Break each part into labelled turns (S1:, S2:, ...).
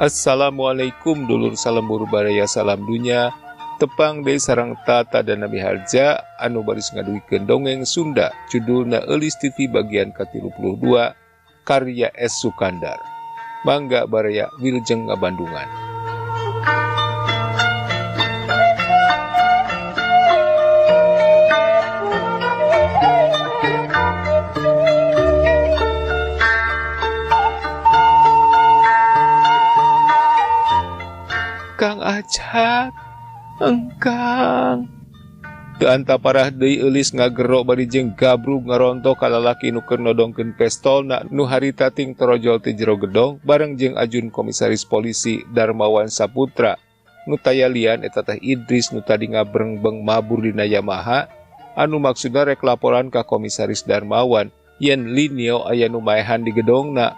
S1: Assalamualaikum dulur salembur baraya salam dunya. Tepang deui sareng Tata dan Nabi Harja anu baris ngaduikeun dongeng Sunda judulna Eulis TV bagian ke-32 karya S. Sukandar. Mangga baraya wilujeng ngabandungan. Kang Ajat, engkang. Teu anta parah deui Eulis ngagero bari jeung gabrug ngaronto ka lalaki nu keur nodongkeun pestolna nu harita ting torojol ti jero gedong bareng jeung ajun komisaris polisi Darmawan Saputra nu tayalian eta teh Idris nu tadi ngabrengbeng mabur dina Yamaha anu maksudna rek laporan ka komisaris Darmawan yen Linio aya nu maehan di gedongna.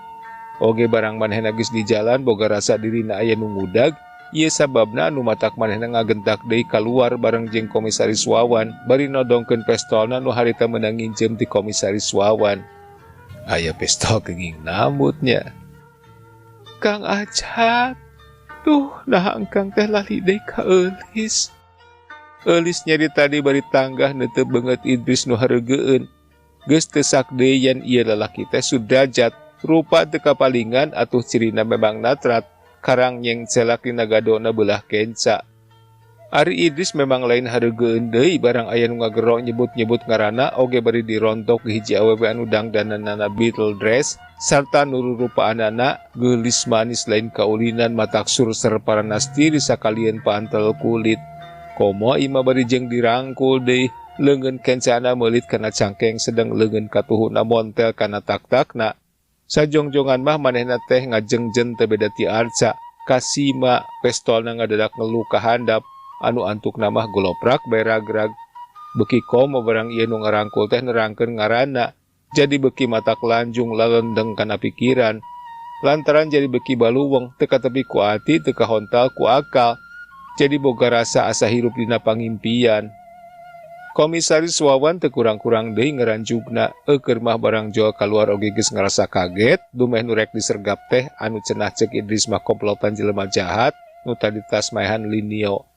S1: Oge barang manehna geus di jalan boga rasa dirina aya nu ngudag. Ieu sababna anu matak manehna ngagentak deui kaluar bareng jeung komisaris Wawan bari nodongkeun pestolna nu harita meunang nginjem ti komisaris Wawan. Aya pestol kenging namutnya. Kang Ajat, nah engkang teh lali deui ka Eulis. Eulis nyari tadi bari tanggah neuteub beungeut Idris nu hareugeun. Geus teu sak deui yen ieu lalaki teh Sudrajat, rupa teu kapalingan atuh cirina memang natrat. Karang yang celak dina gadona belah kenca. Ari Idris memang lain hareugeun deui barang aya nu ngagero nyebut-nyebut ngaranna oge bari dirontok ke hiji awewe anu dangdanana Beetle dress sarta nu rupaanana geulis manis lain kaulinan mataksur serparanasti di sakalian pantel kulit. Komo ima bari jeung dirangkul deui leungeun kencana meulit kana cangkeng sedang leungeun katuhuna montel kana tak-takna. Sajongjongan mah manehna teh ngajengjen teu beda ti arca. Kasima pestolna ngadadak ngelu ka handap anu antukna mah goloprak bae ragrag. Beuki komo barang ieu nu ngarangkul teh nerangkeun ngaranna. Jadi beuki matak lanjung lalendeng kana pikiran. Lantaran jadi beuki baluweng teu katepi ku ati teu kahontal ku akal. Jadi boga rasa asa hirup dina pangimpian. Komisaris Wawan teu kurang-kurang deui ngaranjugna keur mah barang jual kaluar oge geus ngarasa kaget dumeh nu rek disergap teh anu cenah ceuk Idris mah komplotan jelema jahat nu tadi tas maehan Linio.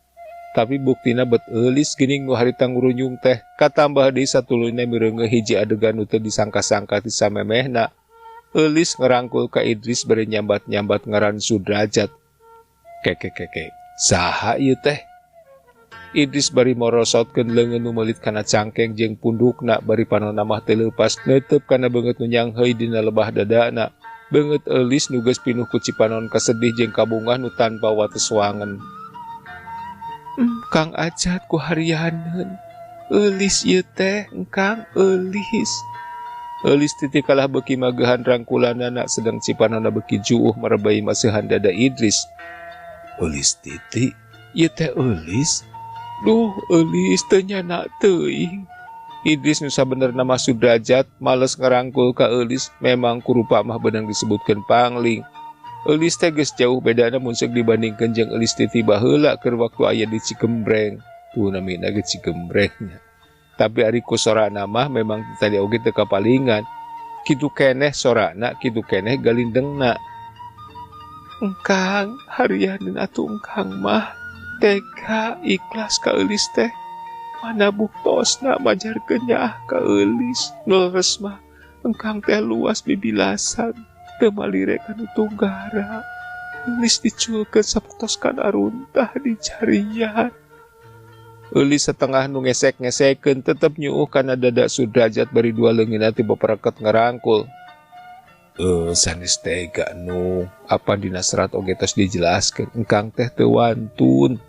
S1: Tapi buktina bet Eulis geuning nu harita ngurunyung teh katambah deui satuluyna mireungeuh hiji adegan nu teu disangka-sangka ti samemehna. Eulis ngarangkul ka Idris bari nyambat-nyambat ngaran Sudrajat. Keke, saha ieu teh? Idris bari morosotkeun leungeun nu meulit kana cangkeng jeung pundukna bari panonna mah teu leupas neuteub kana beungeut nu nyangheuy dina lebah dadana. Beungeut Eulis nu geus pinuh ku cipanon kasedih jeung kabungah nu tanpa wates wangen. Kang Ajat ku harianeun. Eulis ieu teh, engkang Eulis. Eulis titi kalah beuki magehan rangkulanana sedang cipanonna beuki juuh marebai maseuhan dada Idris. Eulis titi, ieu teh Eulis. Eulis teu nyana teuing. Idris nu sabenerna mah Sudrajat males ngarangkul ka Eulis memang ku rupa mah beunang disebutkeun pangling. Eulis teh geus jauh bedana mun ceuk dibandingkeun jeung Eulis titi baheula keur waktu aya di Cigembreng. Tuh namina ge Cigembrengnya. Tapi ari ku sorana mah memang tadi oge teu kapalingan. Kitu keneh sorana, kitu keneh galindengna. Engkang harianeun atuh engkang mah tega ikhlas ka Eulis teh. Mana buktosna majarkeun nyaah ka Eulis. Leres mah engkang teh luas bibilasan teu malire kanu tunggara. Eulis diculkeun sapuktos kana runtah di jarian. Eulis setengah nu ngesek-ngesekeun tetep nyuuh kana dada Sudrajat bari dua leungeunna ti bapareket ngarangkul. Sanes tega nu apa dina serat oge tos dijelaskeun engkang teh teu wantun.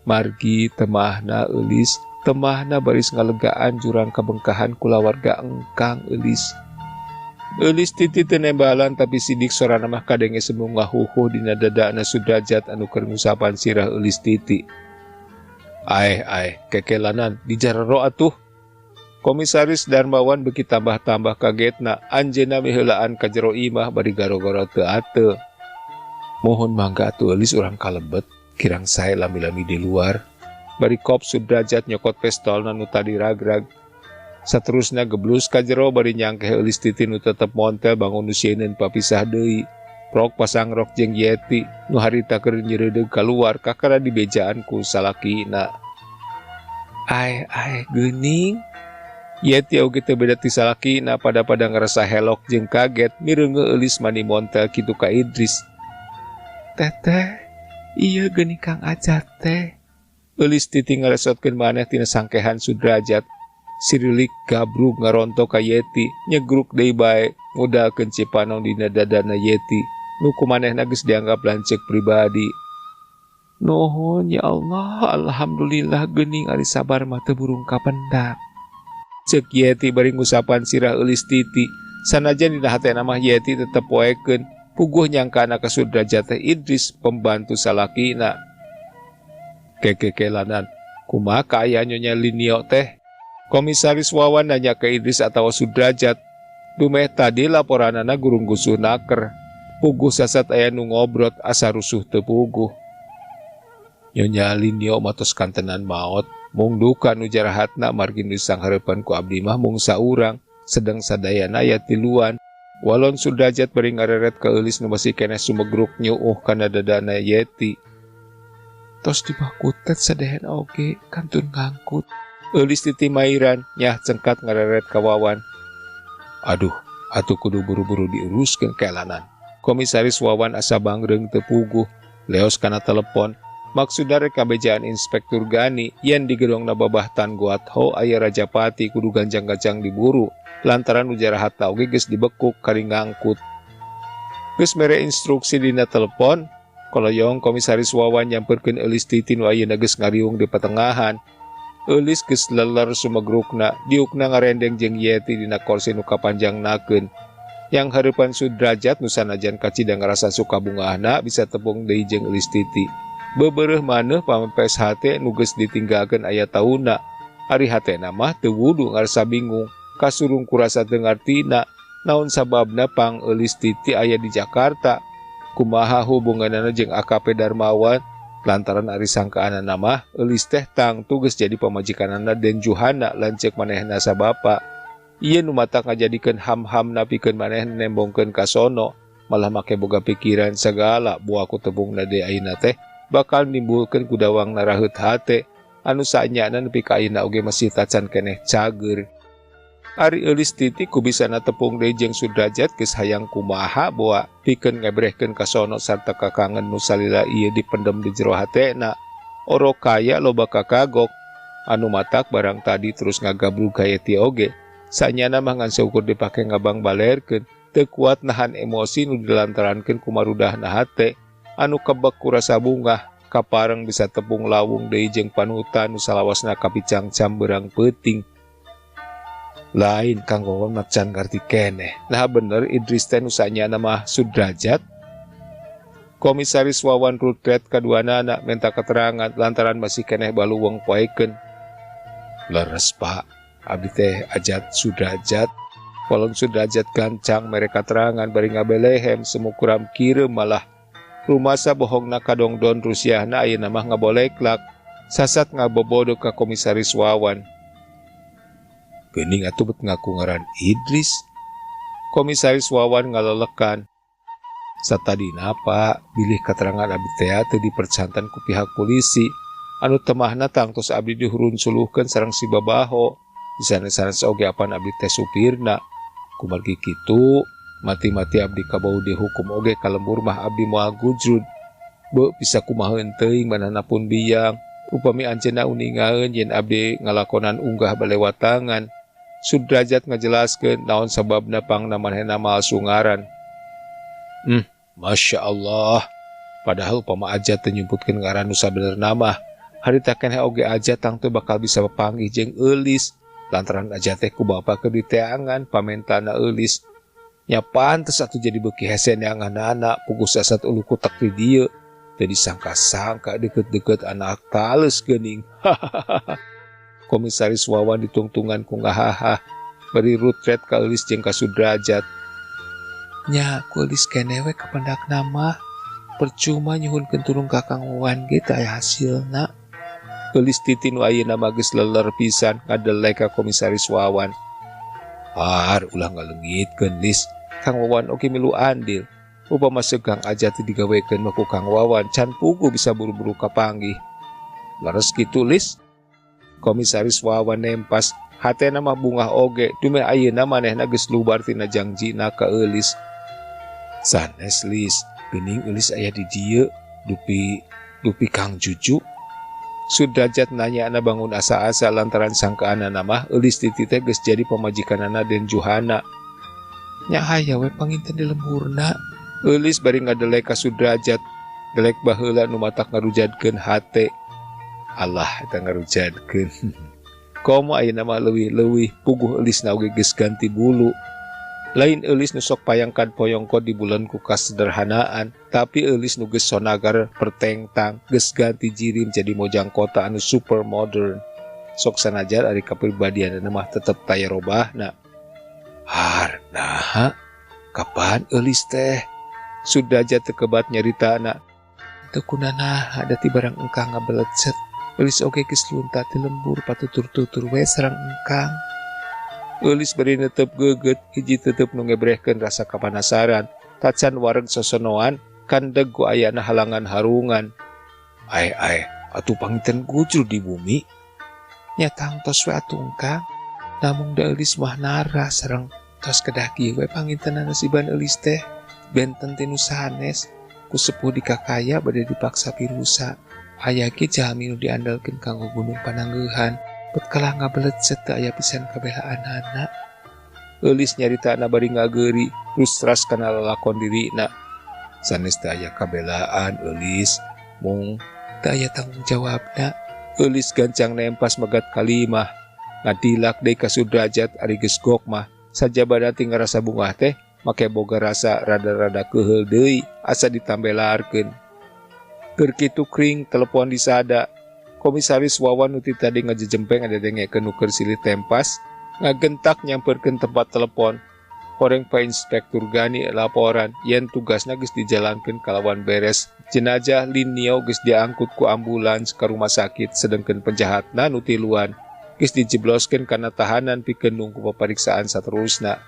S1: Margi temahna Eulis, temahna baris ngalegaan jurang kabengkahan kulawarga engkang Eulis. Eulis titi teu nembalan tapi sidik sorana mah kadenge semu ngahuhuh dina dadana Sudrajat anu keur ngusapan sirah Eulis titi. Kekelanan dijarero atuh. Komisaris Darmawan beuki tambah-tambah kagetna, anjeunna miheulaan ka jero imah bari garo-garo teu ateu. Mohon mangga atuh Eulis urang kalebet, kirang sae lami-lami di luar. Bari kop Sudrajat nyokot pestolna nu tadi ragrag. Saterusna geblus ka jero bari nyangkeh Eulis titi nu tetep montel bangun nu sieun papisah deui. Prok pasang rok jeung Yeti nu harita keur nyereudeg keluar kakara di bejaan ku salakina. Ai geuning. Yeti oge teu beda ti salakina pada ngerasa helok jeung kaget mireungeul eulis mani montel kitu ka Idris. Teteh, iya geuning Kang Ajat teh. Eulis titi ngaresotkeun maneh tina sangkehan Sudrajat. Sirilik gabrug ngaronto ka Yeti nyegruk deui bae ngudalkeun cipanong dina dadana Yeti. Nu kumanehna geus dianggap lanceuk pribadi. Nuhun ya Allah, alhamdulillah geuning ari sabar mah teu burung kapendak. Ceuk Yeti bari ngusapan sirah eulis titi. Sanajan dina hatena mah Yeti tetep poekeun puguh nyangkana ka Sudrajat teh Idris pembantu salakina. Kekekelanan, kumaha ka aya Nyonya Linio teh? Komisaris Wawan nanya ke Idris atau Sudrajat. Dumeh tadi laporanana gurung gusuh naker. Puguh sasat aya nu ngobrot asa rusuh teu puguh. Nyonya Linio matos kantenan maot, mung duka nu jarahatna margi nu sanghareupan ku abdi mah mung saurang, sedeng sadayana aya tiluan. Walon Sudrajat bari ngareret ka eulis nu masih keneh sumegruk nyuuh kana dadana Yeti. Tos dibakutet sadehen oge kantun ngangkut. Eulis titi mairan nyah cengkat ngareret ka Wawan. Aduh, atuh kudu buru-buru diuruskeun kelanan. Komisaris Wawan asa bangreung teu puguh, leos kana telepon. Maksudna rek kabejaan Inspektur Gani yen di gedongna babahtan Guatho aya Rajapati kudu ganjang-ganjang diburu lantaran ujarahatna oge geus dibekuk kari ngangkut. Geus mere instruksi dina telepon, koloyong Komisaris Wawan nyamperkeun eulis titi nu ayeuna geus ngariung di patengahan. Eulis geus leler sumegrukna, diukna ngarendeng jeung Yeti dina kursi nu kapanjangnakeun. Yang hareupan Sudrajat nu sanajan kacidang ngarasa suka bungahna bisa tepung deui jeung eulis titi. Bebereuh maneh pamepes hate nu geus ditinggalkeun aya tauna. Ari hatena mah teu wudu ngarasa bingung, kasurung kurasa teu ngartina naon sababna pang eulis titi aya di Jakarta. Kumaha hubunganana jeung AKP Darmawan lantaran ari sangkaanana mah eulis teh tangtu geus jadi pamajikanana Den Juhana lanceuk manehna sabapa. Ieu nu matak ngajadikeun ham-ham napikeun maneh nembongkeun ka sono, malah make boga pikiran sagala buaku tebungna deui ayeuna teh bakal nimbulkeun kudawang naraheut hate anu saenyana nepi ka ayeuna oge masih tacan keneh cager. Ari eulis titi kubisana tepung deui jeung Sudrajat geus hayang kumaha boa pikeun ngebrehkeun ka sono sarta kakangen nu salila ieu dipendem di jero hatena. Oro kaya loba kakagok anu matak barang tadi terus ngagabrug ka Yeti oge. Saenyana mah ngan seukur dipake ngabang balerkeun, teu kuat nahan emosi nu dilantarankeun ku marudahna hate anu kebek ku rasa bungah, kapareng bisa tepung lawung deui jeung panutan nu salawasna kapicang camberang peuting. Lain Kang Wawan macan ngarti keneh. Nah bener Idris teh nu saenyana mah Sudrajat. Komisaris Wawan Rutret kaduanana minta keterangan lantaran masih keneh baluweng poekeun. Leres Pak, abdi teh Ajat Sudrajat. Walon Sudrajat gancang mereka terangan bari ngabelehem semukuram kireum malah rumasa bohongna kadongdon Rusiana ayeuna mah ngaboleklak. Sasat ngabobodo ka Komisaris Wawan. Geuning atuh bet ngaku ngaran Idris. Komisaris Wawan ngalelekan. Satadina Pak, bilih keterangan abdi teh teu dipercantan ku pihak polisi. Anu temahna tangtos abdi dihurun-suluhkeun sareng si babaho. Disanes-sanes oge apan abdi teh supirna. Kumargi kitu, mati-mati abdi kabau dihukum oge ka lembur mah abdi moal gujrud. Beu bisa kumaheun teuing manehna pun biang. Upami anjeunna uningaeun yen abdi ngalakonan unggah balewat tangan. Sudrajat ngajelaskeun naon sababna pangna manehna maal sungaran. Masya Allah. Padahal upama Ajat teu nyebutkeun ngaran nu sabenerna mah, harita keneh oge Ajat tangtu bakal bisa papanggih jeung eulis. Lantaran Ajat teh ku bapa keur diteangan pamentana eulis. Nya pantes atuh jadi beuki hese neangan-anak puguh sasat ulu kutek di dieu. Teu disangka-sangka deket-deket anak tales geuning. Komisaris Wawan ditungtungan ku ngahaha bari Rutret ka eulis jeung ka Sudrajat. Nya ku eulis keneh we kapendak nama percuma nyuhunkeun turung ka Kang Wawan ge teu aya hasilna. Eulis titi nu ayeuna mah geus leler pisan ngadelek ka Komisaris Wawan. Ulah ngaleungitkeun Lis, Kang Wawan oge milu andil. upama segang ajati digawekeun mah ku Kang Wawan can pugu bisa buru-buru kapanggih. Laras kitu Lis. Komisaris Wawan nempas hatena mah bungah oge dume ayeuna manehna geus lubar tina jangjina ka Eulis. Sanes Lis, geuning Eulis aya di dieu dupi Kang Juju. Sudrajat nanya ana bangun asa-asa lantaran sangkaanana mah Eulis titi teh geus jadi pamajikanana Den Juhana. Nya haya we panginten di lemburna. Eulis bari ngadelek ka Sudrajat, delek baheula nu matak ngarujadkeun hate. Allah eta ngarujadkeun. Komo ayeuna mah leuwih puguh Eulisna oge geus ganti bulu. Lain Eulis nu sok payangkan poyongkot di bulan ku kasederhanaan, tapi Eulis nu geus sonagar pertengtang, geus ganti jirim jadi mojang kota anu super modern. Sok sanajan ari kapribadianna mah tetep taya robahna. Harna, kapan Eulis teh? Sudrajat teu kebat nyaritana. Teu kunanaha da ti barang engkang ngabelecet. Eulis oge geus lunta ti lembur patutur-tutur we sareng engkang. Eulis bari netep geugeut hiji tetep nu ngebrehkeun rasa kapanasaran. Tacan wareg sosonoan kandeg ku ayana halangan harungan. Ai, atuh panginten gujur di bumi. Nya tangtos we atuh engkang. Namung da Eulis mah nara sareng tos kedah kieu we pangintenan nasiban Eulis teh. Benten tinu sanes ku sepuh dikakaya bade dipaksa pirusa. Aya ge jalmi nu diandalkeun kanggo gunung panangeuhan. Bet kalah ngabelecet teu aya pisan kabelaanana. Eulis nyaritana bari ngageuri frustras kana lalakon dirina. Sanes teu aya kabelaan Eulis, mung teu aya tanggung jawabna. Eulis gancang nempas megat kalimah. Ngadilak deui ka Sudrajat ari geus gok mah sajabada ting ngarasa bungah teh make boga rasa rada-rada keheul deui asa ditambelarkeun. Keur kitu kring telepon disada. Komisaris Wawan nu ti tadi ngajejempeng ngadedengekeun nu keur silih tempas ngagentak nyamperkeun tempat telepon. Horeng Pak Inspektur Gani laporan yen tugasna geus dijalankeun kalawan beres. Jenazah Linio geus diangkut ku ambulans ka rumah sakit sedengkeun penjahatna nu tiluan geus dijebloskeun kana tahanan pikeun nunggu peperiksaan saterusna.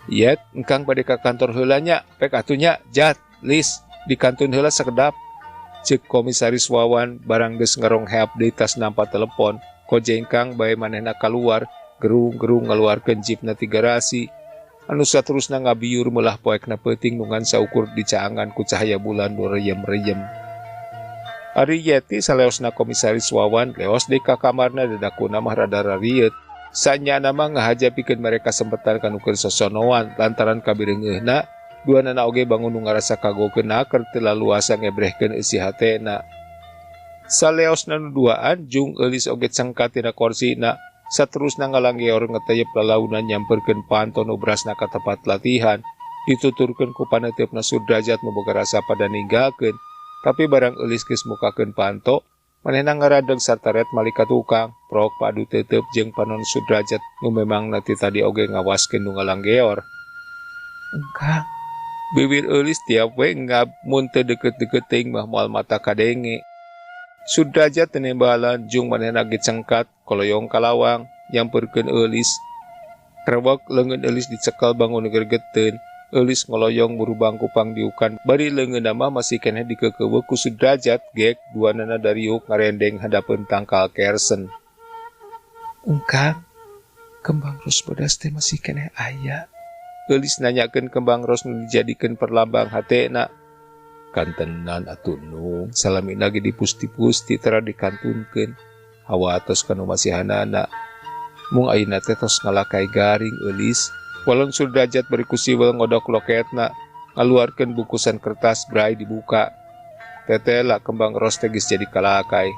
S1: Yet, engkang bade ka kantor heula nya, pek atuh nya, Jat, Lis, dikantun heula sakedap. Cek Komisaris Wawan barang geus ngarongheap deui tas nampa telepon. Kojengkang bae manehna kaluar, gerung-gerung ngaluarkeun jeepna ti garasi. Anu saterusna ngabiur meulah poekna peuting nungan saukur dicaangan ku cahaya bulan nu reyem-reyem. Ari Yeti saleosna Komisaris Wawan leos deui ka kamarna dadakuna mah rada rarieut. Sanyana mah ngahaja pikeun mereka sempetan kanu keur sosonoan lantaran kabireungeunna duanana oge bangun nu ngarasa kagokeunna keur teu laluasa ngebrehkeun isi hatena. Saleosna nu duaan jung Eulis oge cengkat tina korsina saterusna ngalanggeor ngeteyep lalaunan nyamperkeun panto nu berasna ka tempat latihan dituturkeun ku paneteupna Sudrajat nu boga rasa pada ninggalkeun. Tapi barang Eulis geus mukakeun panto manehna ngaradeg sartaret malika tukang prok padu teuteup jeung panon Sudrajat nu memang nanti tadi oge ngawaskeun nu ngalanggeor. Engkang bibir Eulis tiap we ngamun teu deukeut-deukeut teuing mah moal mata kadenge. Sudrajat teu nembalan jung manehna ge cengkat koloyong kalawang nyamperkeun Eulis. Rewek leungeun Eulis dicekel bangun gergeteun. Eulis ngoloyong buru bangku pangdiukan bari leungeunna mah masih keneh dikeukeuweuk ku Sudrajat gek duanana dariuk ngarendeng hadapeun tangkal kersen. Engkang, kembang ros bodas teh masih keneh aya. Eulis nanyakeun kembang ros nu dijadikeun perlambang hatena. Kantenan atuh nung, salamina ge dipusti-pusti tara dikantunkeun. Hawa tos kanu masihanana. Mung ayeuna teh tos ngalakai garing Eulis. Walon Sudrajat bari ku siwel ngodok loketna, ngaluarkeun bungkusan kertas brai dibuka. Tetela kembang ros teh geus jadi kalakai.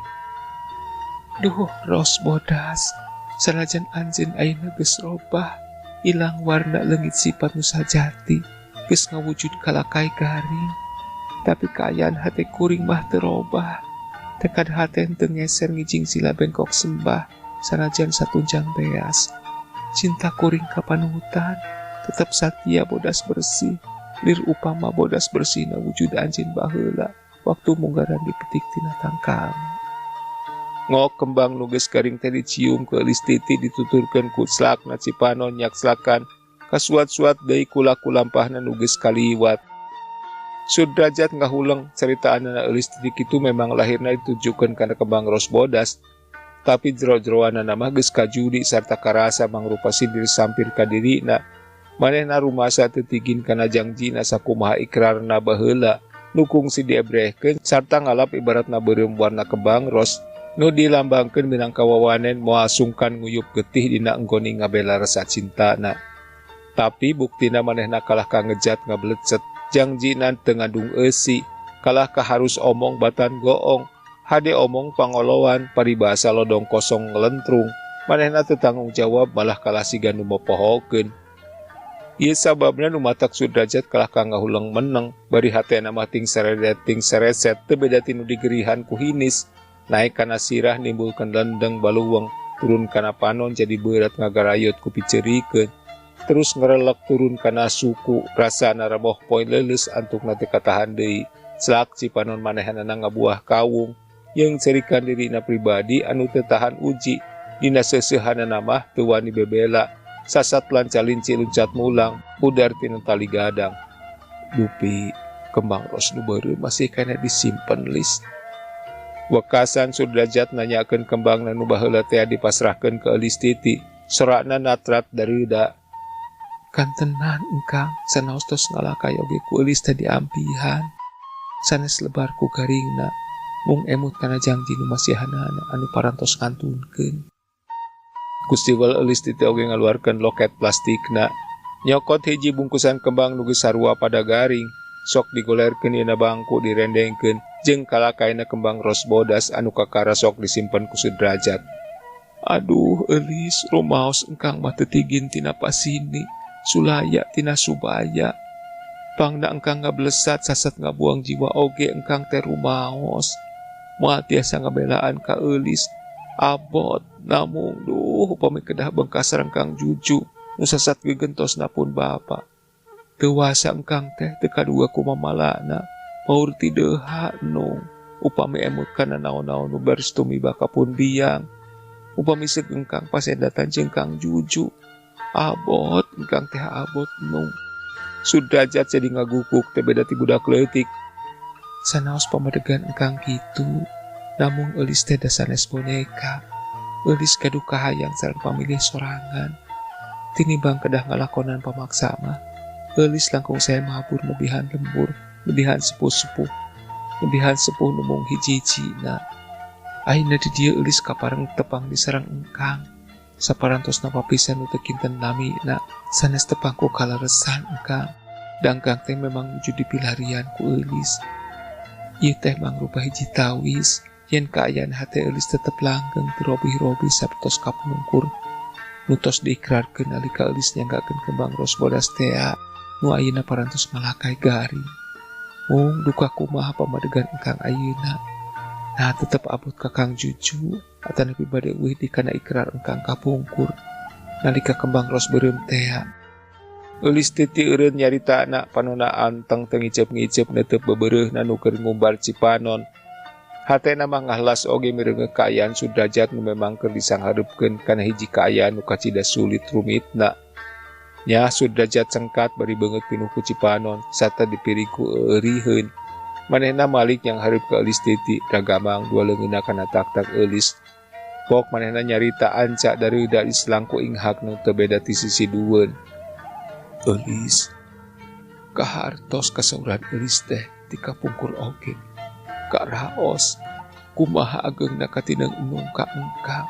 S1: Duh, ros bodas. Sanajan anjeun ayeuna geus robah. Ilang warna leungit sifat nu sajati, geus ngawujud kalakai garing. Tapi kaayaan hate kuring mah teu robah. Tekad hate teu ngeser ngijing sila bengkok sembah, sanajan satunjang beas. Cinta kuring ka panuhutan, tetep satia bodas bersih. Lir upama bodas bersih na wujud anjeun baheula, waktu munggaran dipetik tina tangkal. Ngok kembang nu geus garing teh dicium ke Eulis titi dituturkeun ku slakna Cipanon nyak slakan kasuat-suat deui kula-kulampahna nu geus kaliwat. Sudrajat ngahulang caritaanna eulis titik itu memang lahirna ditujukeun kana kembang ros bodas, tapi jero-jeroanna mah geus kajudi sarta karasa mangrupa sindir sampir ka dirina. Manehna rumasa teu tigin kana jangjina sakumaha ikrarna baheula nu kungsi diebrehkeun sarta ngalap ibaratna beureum warna kembang ros nu dilambangkeun minangka wawanen moal sungkan nguyup getih dina enggoni ngabela rasa cintana. Tapi buktina manehna kalah ka ngejat ngablecet, jangjina teu ngandung eusi, kalah ka harus omong batan goong, hade omong pangolowan, paribasa lodong kosong ngelentrung, manehna teu tanggung jawab malah kalah siga nu mopohokeun. Ieu sababna nu matak Sudrajat kalah ka ngahulang meneng, bari hatena mah ting seredet ting sereset teu beda ti nu digerihan ku hinis, naik kana sirah nimbulkeun lendeng baluweng, turun kana panon jadi berat ngagarayot ku piceurikeun. Terus ngerelek turun kana suku, rasana ramoh poin leuleus antukna teu katahan deui. Selak cipanon manehanana ngabuah kawung, yang cerikan dirina pribadi anu teu tahan uji, dina seuseuhanana mah teu wani bebela, sasat lancalinci luncat mulang, udar tina tali gadang. Dupi, kembang ros nu beureum masih kana disimpen lis. Wekasan Sudrajat nanyakeun kembang nu baheula teh dipasrahkeun ke eulis titi, sorakna natrat dareuda. Kantenan engkang sanaos tos ngalakai oge ku eulis teh diampihan, sanes lebar ku garingna, mung emut kana janji nu masihanana anu parantos ngantunkeun. Gusti Wal eulis titi oge ngaluarkeun loket plastikna, nyokot hiji bungkusan kembang nu geus sarua pada garing, sok digolerkeun dina bangku direndengkeun, jeung kalakaina kembang ros bodas anu kakara sok disimpen ku Sudrajat. Aduh eulis, rumaos engkang mah teu tigin tina pasini, sulaya tina subaya. Pangna engkang ngablesat sasat ngabuang jiwa oge engkang teh rumaos. Moal tiasa ngabelaan ka eulis, abot namung duh upami kedah bengkas engkang juju nu sasat gegentosna pun bapa. Dewasa engkang teh teu kadua ku mamalana, paur ti deha nung upami emut kana naon-naon nu baris tumiba ka pun biang. Upami seug engkang pasendatan jeung kang juju, abot engkang teh abot nung. Sudrajat jadi ngagukuk teh beda ti budak leutik. Sanaos pamadegan engkang kitu, namung eulis teh da sanes boneka. Eulis gaduh kahayang sareng pamilih sorangan. Tinimbang kedah ngalakonan pamaksa mah, eulis langkung saya mabur lebihan lembur, lebihan sepuh-sepuh, lebihan sepuh numung hiji-hijina. Akhirnya di dia eulis kapareng tepang disarang engkang. Saparantosna papisan nu teu kinten namina, sanes tepangku kalaresan engkang. Dangkang teh memang wujud dipilarian ku eulis. Ieu teh mangrupa hiji tawis, yen kaayaan hate eulis tetep langgeng tirobi-robi sapertos kapunungkur. Nu tos diikrarkeun nalika eulis nyanggakeun kembang ros bodas tea, nu ayeuna parantos ngalakai garing. Mung duka kumaha pamadegan engkang ayeuna. Nah tetep abot kakang juju, atanapi bade uih dikana ikrar engkang kapungkur, nalika kembang ros beureum tea. Eulis titi eureun nyarita anak panona anteng teu ngicep-ngicep netep bebeureuhna nu keur ngumbar cipanon. Hatena mah ngahlas oge mireungeun kaayaan Sudrajat nu memang keur disangharepkeun kana hiji kaayaan nu kacida sulit rumitna. Nya Sudrajat cengkat bari beungeut pinuh ku cipanon sarta dipiri ku euriheun. Manehna malik yang hareup ke eulis titi, dagamang dua leungeunna kana tak-tak eulis. Pok manehna nyarita anca dareuda di selangku inghak nu teu beda ti sisi dueun. Eulis, kahartos kasauran eulis teh ti kapungkur oge. Kak raos, kumaha ageungna katineng enung ka engkang.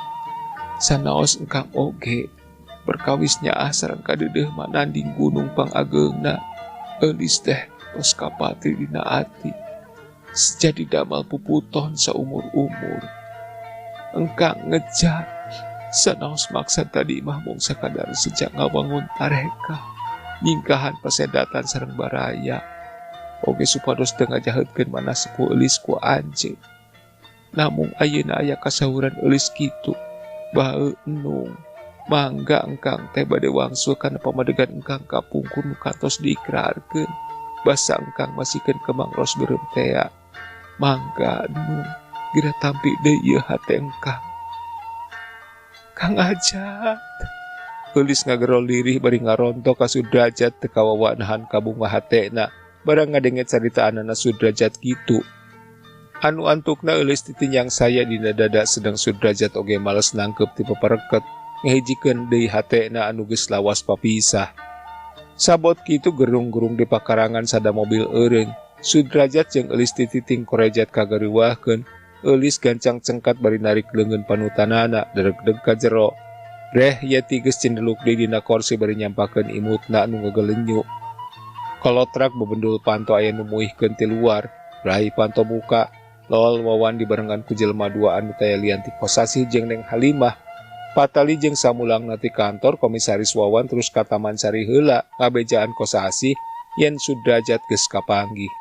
S1: Sanaos engkang oge, perkawisnya sareng kadeudeuh mananding gunung pangageungna. Eulis teh tos kapatri dina ati. Sejadi damal puputon saumur-umur. Engkang ngejat, sanaos maksad tadi mah mung sakadar sejak ngawangun tareka, nyingkahan pasendatan sareng baraya. Oge supados teu ngajaheutkeun mana sepuh eulis ku anjeun. Namung ayeuna aya kasauran eulis kitu, bae enung, mangga engkang teh bade wangsul kana pamadegan engkang kapungkur nu kantos diikrarkeun. Basa engkang masihkeun kembang ros beureum tea. Mangga enung, gira tampi deui ieu hate engkang. Kang Ajat, Eulis ngagerol lirih bari ngaronto ka Sudrajat teu kawawa nahan kabunga hatena barang ngadenget caritaanana Sudrajat kitu. Anu antukna Eulis titinyang saya dina dada sedang Sudrajat oge males nangkep ti papareket ngahijikeun deui hatena anu geus lawas papisah. Sabot kitu gerung-gerung di pakarangan sada mobil eureung. Sudrajat jeung Eulis tititing korejat kagariwahkeun. Eulis gancang cengkat bari narik leungeun panutanana dereg-deg ka jero. Breh yeti geus cendeluk deui dina kursi bari nyampakeun imutna anu ngagelenyu. Kolotrak bebendul panto aya nu muihkeun ti luar. Rai panto buka. Lol Wawan dibarengan ku jelema dua anu taya lian ti kosasi jeung Neng Halimah. Patali jeung samulang nati kantor komisaris Wawan terus ka Taman Sari heula ngabejaan kosasi yen Sudrajat geus kapanggih.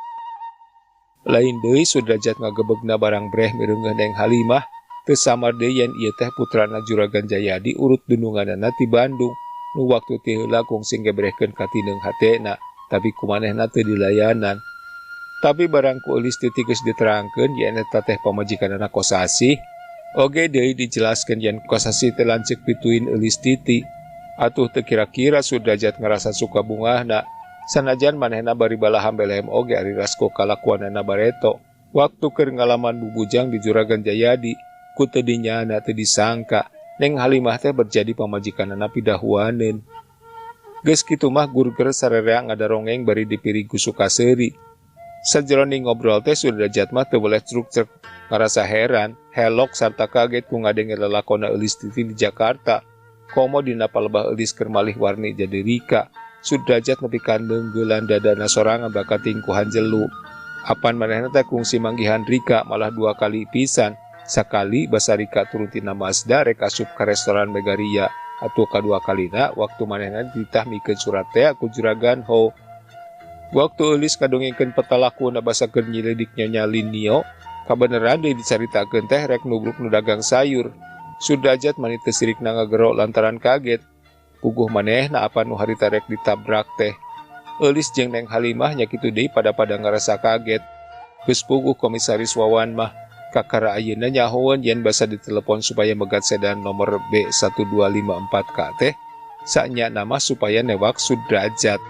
S1: Lain deui Sudrajat ngagebegna barang breh mireungeun Neng Halimah teu samar deui yen ieu teh putrana Juragan Jayadi urut dununganana ti Bandung nu waktu ti heula kungsi ngebrehkeun ka tindeung hatena tapi kumanehna teu dilayanan. Tapi barang ku Eulis titi geus diterangkeun yen eta teh pamajikanana kosasi. Oge deui dijelaskeun yen kosasi teh lanceuk pituin Eulis titi. Atuh teu kira-kira Sudrajat ngarasa suka bungahna. Sanajan manehna bari balahan belehem oge ari rasko kalakuanana bareto. Waktu keur ngalaman bubujang di Juragan Jayadi, ku teu dinyana teu disangka Neng Halimah teh berjadi pamajikanana pidahuaneun. Geus kitu mah gurger sarerea ngadarongeng bari dipiri ku Sukaseuri. Sajroning ngobrol teh Sudrajat mah teu boleh cruk-cruk ngarasa heran, helok sarta kaget ku ngadenge lelakonna Eulis titi di Jakarta. Komo dina palebah Eulis keur malih warni jadi Rika. Sudrajat nepikeun deunggeulan dadana sorangan bakat tingkuhan jelu. Apan manehna teh kungsi manggihan Rika malah 2 kali pisan. Sakali basa Rika turuti nama Asda rek asup ka restoran Megaria. Atuh kadua kalina waktu manehna ditah mikeun surat teh ku Juragan Ho. Waktu Eulis kadongengkeun peta lakuna basa keur nyilidik Nyonya Linio, kabeneran deui dicaritakeun teh rek nubruk nu dagang sayur. Sudrajat mani teu sirikna ngagero lantaran kaget. Puguh manehna apa nu harita rek ditabrak teh. Eulis jeung Neng Halimah nya kitu deui pada ngarasa kaget. Geus puguh komisaris Wawan mah kakara ayeuna nyahoeun yen basa ditelepon supaya megat sedan nomor B1254K teh. Sanya nama supaya newak Sudrajat.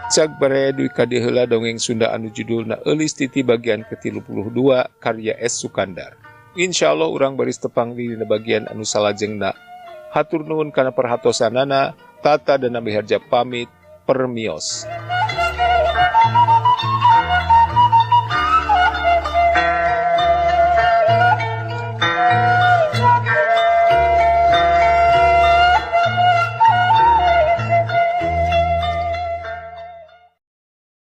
S1: Cak baraya duwi kadi heula dongeng Sunda anu judulna Eulis Titi bagian ke-32 karya S. Sukandar. Insyaallah urang baris tepang di bagian anu salajengna. Hatur nuhun kana perhatosanana, tata dan namiharja pamit, permios.